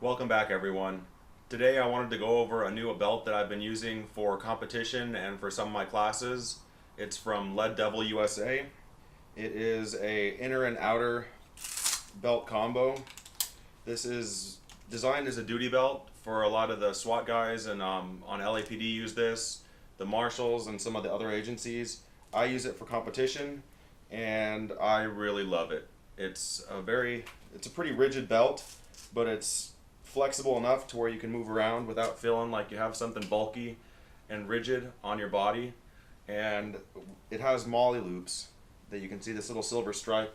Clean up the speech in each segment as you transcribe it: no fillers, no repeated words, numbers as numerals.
Welcome back, everyone. Today I wanted to go over a new belt that I've been using for competition and for some of my classes. It's from Lead Devil USA. It is a inner and outer belt combo. This is designed as a duty belt for a lot of the SWAT guys, and on LAPD use this, the marshals and some of the other agencies. I use it for competition and I really love it. It's a pretty rigid belt, but it's flexible enough to where you can move around without feeling like you have something bulky and rigid on your body. And it has MOLLE loops that you can see. This little silver stripe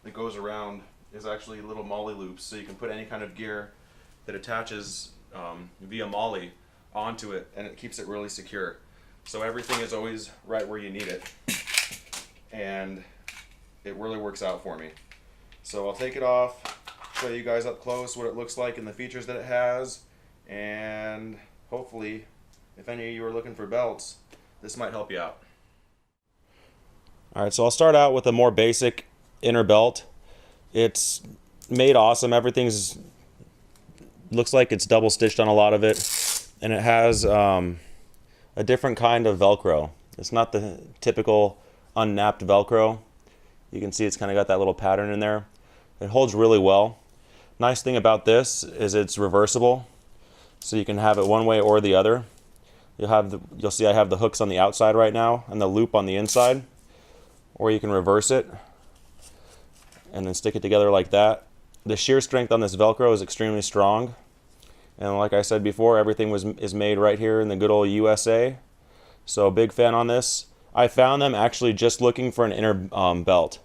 that goes around is actually little MOLLE loops, so you can put any kind of gear that attaches via MOLLE onto it, and it keeps it really secure. So everything is always right where you need it, and it really works out for me. So I'll take it off, show you guys up close what it looks like and the features that it has, and hopefully if any of you are looking for belts, this might help you out. Alright, so I'll start out with a more basic inner belt. It's made awesome. Everything's looks like it's double stitched on a lot of it, and it has a different kind of Velcro. It's not the typical unnapped Velcro. You can see it's kind of got that little pattern in there. It holds really well. Nice thing about this is it's reversible, so you can have it one way or the other. You'll see I have the hooks on the outside right now and the loop on the inside, or you can reverse it and then stick it together like that. The shear strength on this Velcro is extremely strong, and like I said before, everything is made right here in the good old USA. So big fan on this. I found them actually just looking for an inner belt.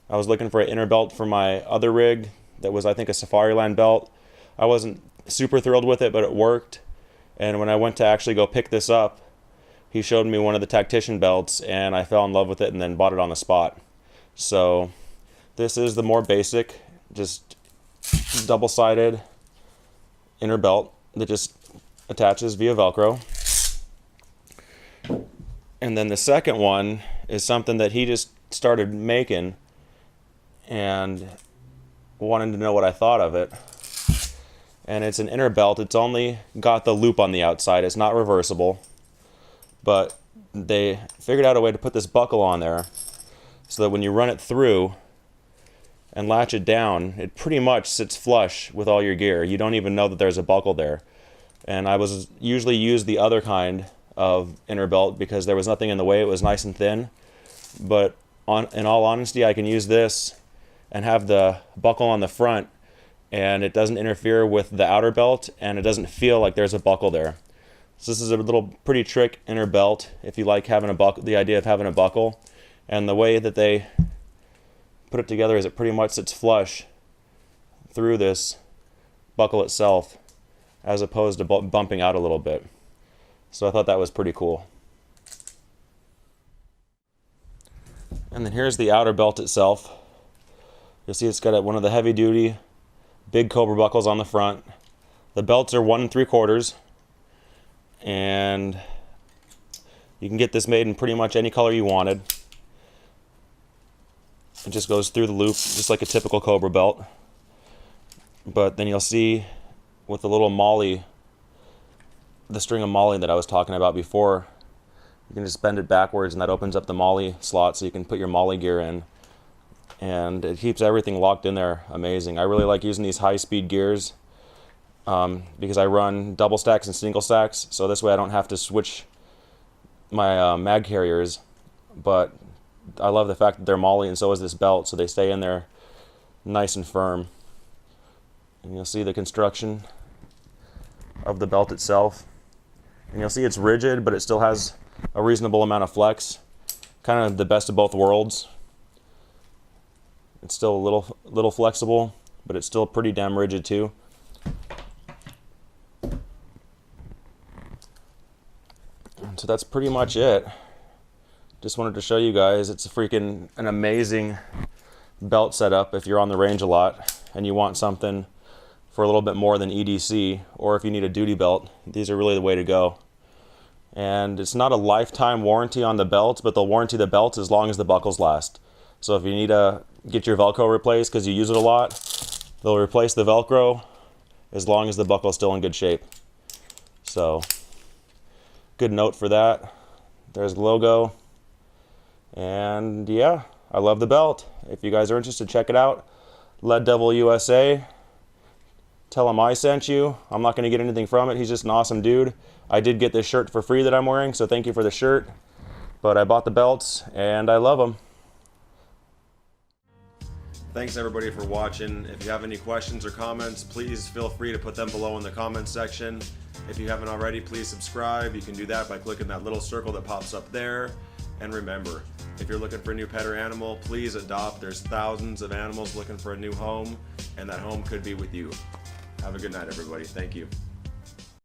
I was looking for an inner belt for my other rig that was, I think, a Safariland belt. I wasn't super thrilled with it, but it worked. And when I went to actually go pick this up, he showed me one of the tactician belts, and I fell in love with it and then bought it on the spot. So this is the more basic, just double-sided inner belt that just attaches via Velcro. And then the second one is something that he just started making and wanted to know what I thought of it. And it's an inner belt. It's only got the loop on the outside. It's not reversible, but they figured out a way to put this buckle on there so that when you run it through and latch it down, it pretty much sits flush with all your gear. You don't even know that there's a buckle there. And I was usually use the other kind of inner belt because there was nothing in the way. It was nice and thin. But in all honesty, I can use this and have the buckle on the front, and it doesn't interfere with the outer belt, and it doesn't feel like there's a buckle there. So this is a little pretty trick inner belt if you like having a buckle, the idea of having a buckle. And the way that they put it together is it pretty much sits flush through this buckle itself, as opposed to bumping out a little bit. So I thought that was pretty cool. And then here's the outer belt itself. You'll see it's got one of the heavy duty big Cobra buckles on the front. The belts are 1 3/4, and you can get this made in pretty much any color you wanted. It just goes through the loop just like a typical Cobra belt. But then you'll see with the little MOLLE, the string of MOLLE that I was talking about before, you can just bend it backwards and that opens up the MOLLE slot so you can put your MOLLE gear in. And it keeps everything locked in there amazing. I really like using these high-speed gears because I run double stacks and single stacks, so this way I don't have to switch my mag carriers. But I love the fact that they're MOLLE, and so is this belt, so they stay in there nice and firm. And you'll see the construction of the belt itself. And you'll see it's rigid, but it still has a reasonable amount of flex. Kind of the best of both worlds. It's still a little flexible, but it's still pretty damn rigid too. And so that's pretty much it. Just wanted to show you guys it's an amazing belt setup if you're on the range a lot and you want something for a little bit more than EDC, or if you need a duty belt, these are really the way to go. And it's not a lifetime warranty on the belts, but they'll warranty the belts as long as the buckles last. So if you need to get your Velcro replaced because you use it a lot, they'll replace the Velcro as long as the buckle is still in good shape. So good note for that. There's the logo. And yeah, I love the belt. If you guys are interested, check it out. Lead Devil USA. Tell him I sent you. I'm not going to get anything from it. He's just an awesome dude. I did get this shirt for free that I'm wearing, so thank you for the shirt. But I bought the belts, and I love them. Thanks everybody for watching. If you have any questions or comments, please feel free to put them below in the comments section. If you haven't already, please subscribe. You can do that by clicking that little circle that pops up there. And remember, if you're looking for a new pet or animal, please adopt. There's thousands of animals looking for a new home, and that home could be with you. Have a good night, everybody. Thank you.